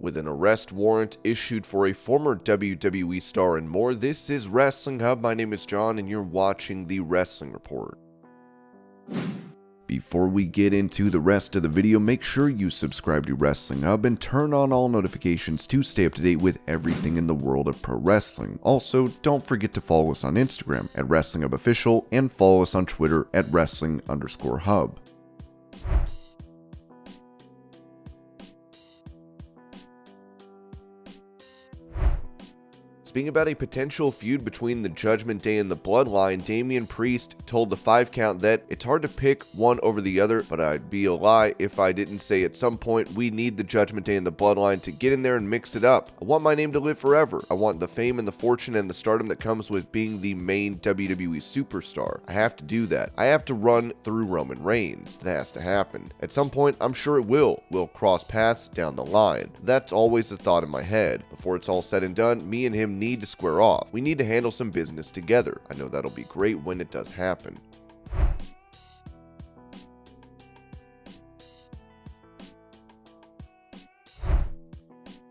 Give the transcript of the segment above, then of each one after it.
with an arrest warrant issued for a former WWE star and more. This is Wrestling Hub. My name is John, and you're watching the Wrestling Report. Before we get into the rest of the video, make sure you subscribe to Wrestling Hub and turn on all notifications to stay up to date with everything in the world of pro wrestling. Also, don't forget to follow us on Instagram at Wrestling Hub Official and follow us on Twitter at Wrestling_Hub. Speaking about a potential feud between the Judgment Day and the Bloodline, Damian told the 5 Count that it's hard to pick one over the other, but I'd be a lie if I didn't say at some point we need the Judgment Day and the Bloodline to get in there and mix it up. I want my name to live forever. I want the fame and the fortune and the stardom that comes with being the main WWE superstar. I have to do that. I have to run through Roman Reigns. That has to happen. At some point, I'm sure it will. We'll cross paths down the line. That's always the thought in my head. Before it's all said and done, me and him need to square off. We need to handle some business together. I know that'll be great when it does happen.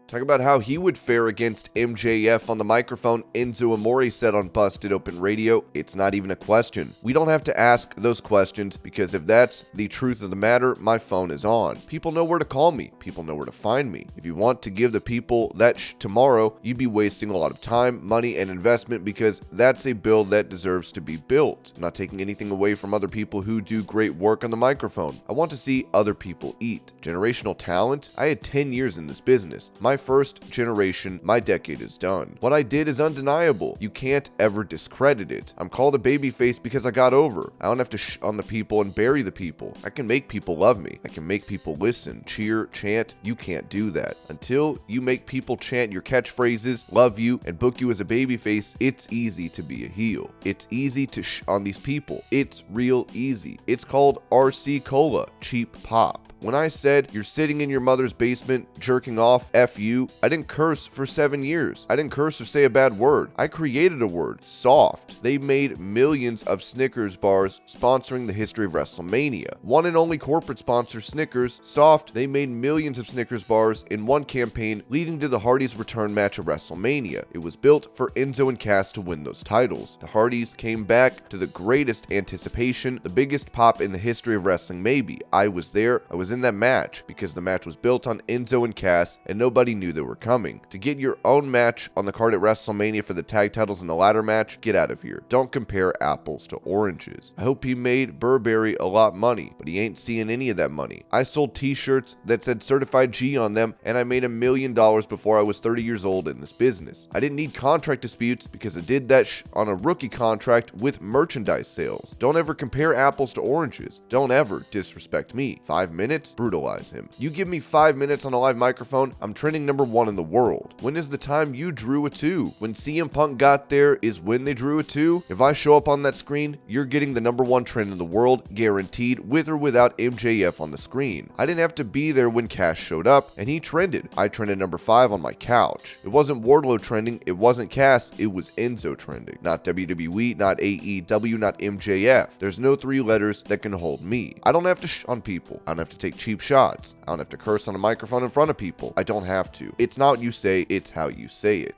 Talk about how he would fare against MJF on the microphone. Enzo Amore said on Busted Open Radio, "It's not even a question. We don't have to ask those questions because if that's the truth of the matter, my phone is on. People know where to call me. People know where to find me. If you want to give the people that tomorrow, you'd be wasting a lot of time, money, and investment because that's a build that deserves to be built. I'm not taking anything away from other people who do great work on the microphone. I want to see other people eat. Generational talent? I had 10 years in this business. My first generation, my decade is done. What I did is undeniable. You can't ever discredit it. I'm called a babyface because I got over. I don't have to on the people and bury the people. I can make people love me. I can make people listen, cheer, chant. You can't do that. Until you make people chant your catchphrases, love you, and book you as a babyface, it's easy to be a heel. It's easy to on these people. It's real easy. It's called RC Cola, cheap pop. When I said you're sitting in your mother's basement jerking off, F you, I didn't curse for 7 years. I didn't curse or say a bad word. I created a word, soft. They made millions of Snickers bars sponsoring the history of WrestleMania. One and only corporate sponsor, Snickers. Soft, they made millions of Snickers bars in one campaign leading to the Hardys' return match at WrestleMania. It was built for Enzo and Cass to win those titles. The Hardys came back to the greatest anticipation, the biggest pop in the history of wrestling maybe. I was there. I was in that match because the match was built on Enzo and Cass and nobody knew they were coming. To get your own match on the card at WrestleMania for the tag titles in the ladder match, get out of here. Don't compare apples to oranges. I hope he made Burberry a lot of money, but he ain't seeing any of that money. I sold t-shirts that said certified G on them and I made $1 million before I was 30 years old in this business. I didn't need contract disputes because I did that on a rookie contract with merchandise sales. Don't ever compare apples to oranges. Don't ever disrespect me. 5 minutes? Brutalize him. You give me 5 minutes on a live microphone, I'm trending #1 in the world. When is the time you drew a 2? When CM Punk got there is when they drew a 2? If I show up on that screen, you're getting the #1 trend in the world, guaranteed, with or without MJF on the screen. I didn't have to be there when Cash showed up, and he trended. I trended #5 on my couch. It wasn't Wardlow trending, it wasn't Cass, it was Enzo trending. Not WWE, not AEW, not MJF. There's no 3 letters that can hold me. I don't have to on people. I don't have to take cheap shots. I don't have to curse on a microphone in front of people. I don't have to. It's not what you say, it's how you say it.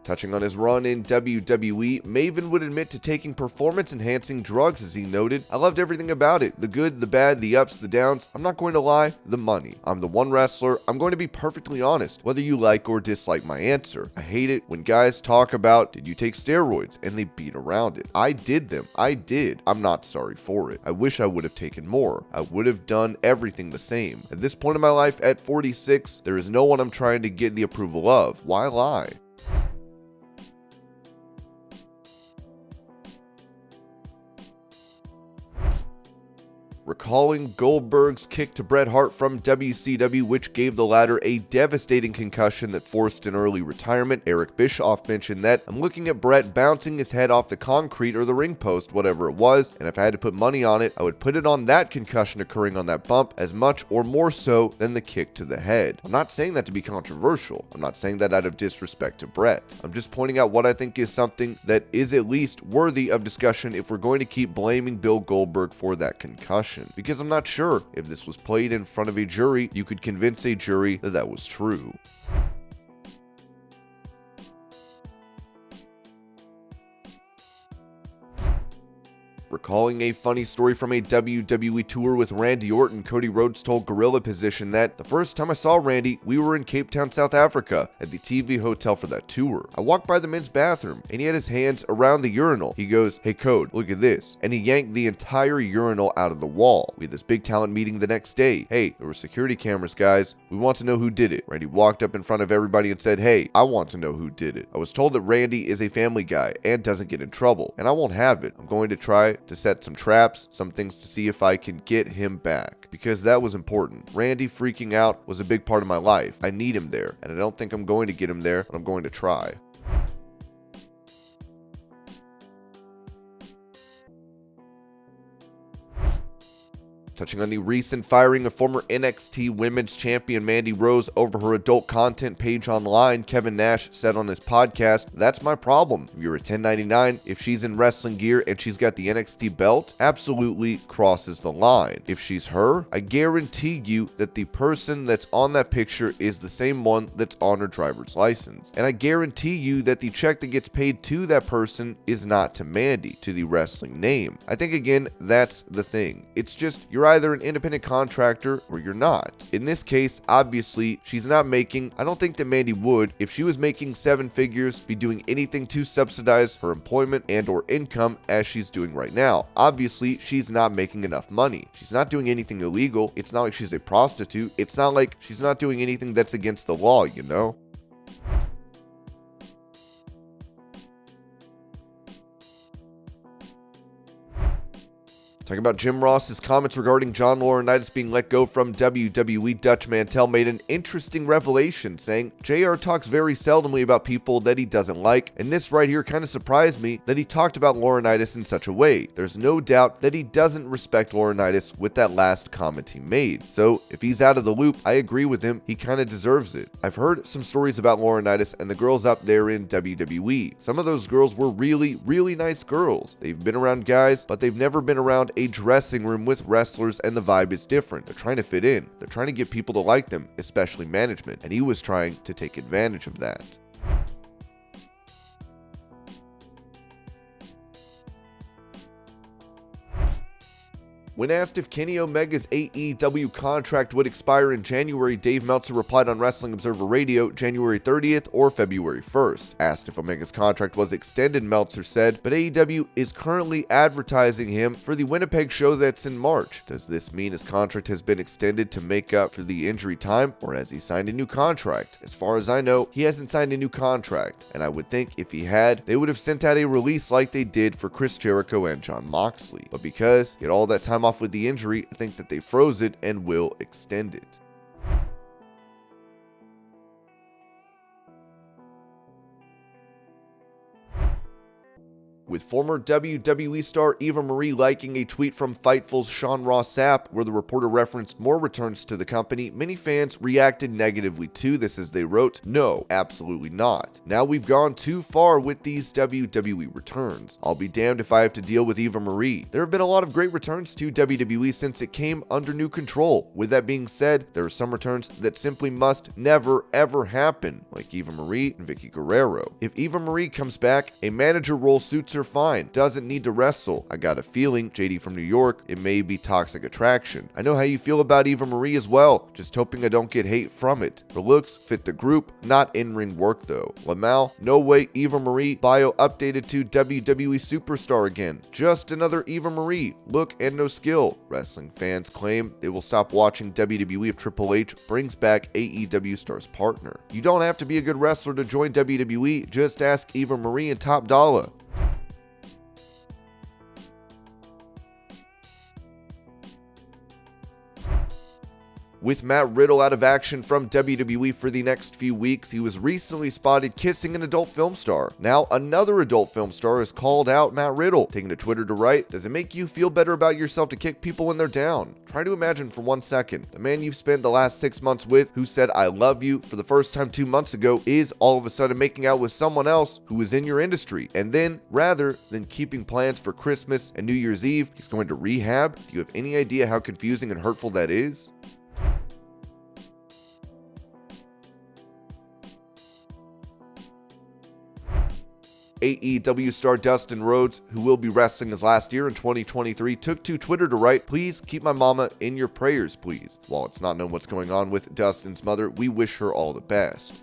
Touching on his run in WWE, Maven would admit to taking performance-enhancing drugs, as he noted. I loved everything about it. The good, the bad, the ups, the downs. I'm not going to lie, the money. I'm the one wrestler. I'm going to be perfectly honest, whether you like or dislike my answer. I hate it when guys talk about, did you take steroids? And they beat around it. I did them. I did. I'm not sorry for it. I wish I would have taken more. I would have done everything the same. At this point in my life, at 46, there is no one I'm trying to get the approval of. Why lie? Recalling Goldberg's kick to Bret Hart from WCW, which gave the latter a devastating concussion that forced an early retirement, Eric Bischoff mentioned that, "I'm looking at Bret bouncing his head off the concrete or the ring post, whatever it was, and if I had to put money on it, I would put it on that concussion occurring on that bump as much or more so than the kick to the head." I'm not saying that to be controversial. I'm not saying that out of disrespect to Bret. I'm just pointing out what I think is something that is at least worthy of discussion if we're going to keep blaming Bill Goldberg for that concussion. Because I'm not sure if this was played in front of a jury, you could convince a jury that that was true. Recalling a funny story from a WWE tour with Randy Orton, Cody Rhodes told Gorilla Position that, "The first time I saw Randy, we were in Cape Town, South Africa, at the TV hotel for that tour. I walked by the men's bathroom, and he had his hands around the urinal. He goes, 'Hey Code, look at this.' And he yanked the entire urinal out of the wall. We had this big talent meeting the next day. 'Hey, there were security cameras, guys. We want to know who did it.' Randy walked up in front of everybody and said, 'Hey, I want to know who did it. I was told that Randy is a family guy and doesn't get in trouble, and I won't have it. I'm going to try to set some traps, some things to see if I can get him back,' because that was important. Randy freaking out was a big part of my life. I need him there, and I don't think I'm going to get him there, but I'm going to try." Touching on the recent firing of former NXT Women's Champion Mandy Rose over her adult content page online, Kevin Nash said on his podcast, "That's my problem. If you're a 1099, if she's in wrestling gear and she's got the NXT belt, absolutely crosses the line. If she's her, I guarantee you that the person that's on that picture is the same one that's on her driver's license. And I guarantee you that the check that gets paid to that person is not to Mandy, to the wrestling name." I think, again, that's the thing. It's just, you're either an independent contractor or you're not. In this case, obviously, she's not making, I don't think that Mandy would, if she was making 7 figures, be doing anything to subsidize her employment and or income as she's doing right now. Obviously, she's not making enough money. She's not doing anything illegal. It's not like she's a prostitute. It's not like she's not doing anything that's against the law, you know? Talking about Jim Ross's comments regarding John Laurinaitis being let go from WWE, Dutch Mantel made an interesting revelation, saying, "JR talks very seldomly about people that he doesn't like, and this right here kind of surprised me that he talked about Laurinaitis in such a way. There's no doubt that he doesn't respect Laurinaitis with that last comment he made. So if he's out of the loop, I agree with him, he kind of deserves it. I've heard some stories about Laurinaitis and the girls up there in WWE. Some of those girls were really, really nice girls. They've been around guys, but they've never been around a dressing room with wrestlers, and the vibe is different. They're trying to fit in. They're trying to get people to like them, especially management, and he was trying to take advantage of that." When asked if Kenny Omega's AEW contract would expire in January, Dave Meltzer replied on Wrestling Observer Radio, January 30th or February 1st. Asked if Omega's contract was extended, Meltzer said, "But AEW is currently advertising him for the Winnipeg show that's in March. Does this mean his contract has been extended to make up for the injury time, or has he signed a new contract? As far as I know, he hasn't signed a new contract, and I would think if he had, they would have sent out a release like they did for Chris Jericho and Jon Moxley. But because he had all that time off with the injury, I think that they froze it and will extend it." With former WWE star Eva Marie liking a tweet from Fightful's Sean Ross Sapp, where the reporter referenced more returns to the company, many fans reacted negatively to this as they wrote, "No, absolutely not. Now we've gone too far with these WWE returns. I'll be damned if I have to deal with Eva Marie. There have been a lot of great returns to WWE since it came under new control. With that being said, there are some returns that simply must never ever happen, like Eva Marie and Vicky Guerrero. If Eva Marie comes back, a manager role suits her fine, doesn't need to wrestle. I got a feeling, JD from New York, it may be toxic attraction. I know how you feel about Eva Marie as well, just hoping I don't get hate from it. Her looks fit the group, not in-ring work though. Lamau, no way Eva Marie, bio updated to WWE Superstar again. Just another Eva Marie, look and no skill. Wrestling fans claim they will stop watching WWE if Triple H brings back AEW star's partner. You don't have to be a good wrestler to join WWE, just ask Eva Marie and Top Dollar. With Matt Riddle out of action from WWE for the next few weeks, he was recently spotted kissing an adult film star. Now, another adult film star has called out Matt Riddle, taking to Twitter to write, "Does it make you feel better about yourself to kick people when they're down? Try to imagine for 1 second, the man you've spent the last 6 months with, who said 'I love you' for the first time 2 months ago, is all of a sudden making out with someone else who is in your industry. And then, rather than keeping plans for Christmas and New Year's Eve, he's going to rehab? Do you have any idea how confusing and hurtful that is?" AEW star Dustin Rhodes, who will be wrestling his last year in 2023, took to Twitter to write, "Please keep my mama in your prayers, please." While it's not known what's going on with Dustin's mother, we wish her all the best.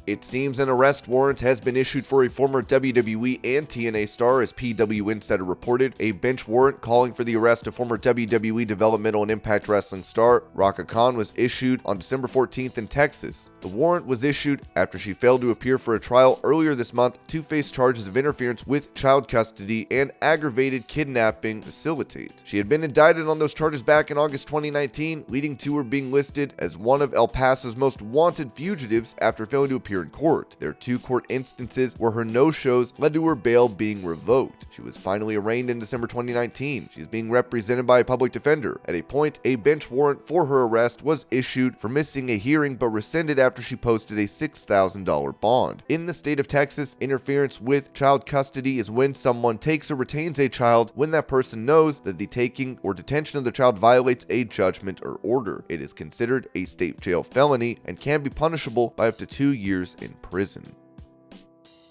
It seems an arrest warrant has been issued for a former WWE and TNA star, as PW Insider reported. A bench warrant calling for the arrest of former WWE developmental and Impact Wrestling star Raka Khan was issued on December 14th in Texas. The warrant was issued after she failed to appear for a trial earlier this month to face charges of interference with child custody and aggravated kidnapping facilitate. She had been indicted on those charges back in August 2019, leading to her being listed as one of El Paso's most wanted fugitives after failing to appear in court. There are 2 court instances where her no-shows led to her bail being revoked. She was finally arraigned in December 2019. She's being represented by a public defender. At a point, a bench warrant for her arrest was issued for missing a hearing but rescinded after she posted a $6,000 bond. In the state of Texas, interference with child custody is when someone takes or retains a child when that person knows that the taking or detention of the child violates a judgment or order. It is considered a state jail felony and can be punishable by up to 2 years in prison.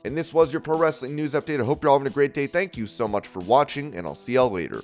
And this was your pro wrestling news update. I hope you're all having a great day. Thank you so much for watching, and I'll see y'all later.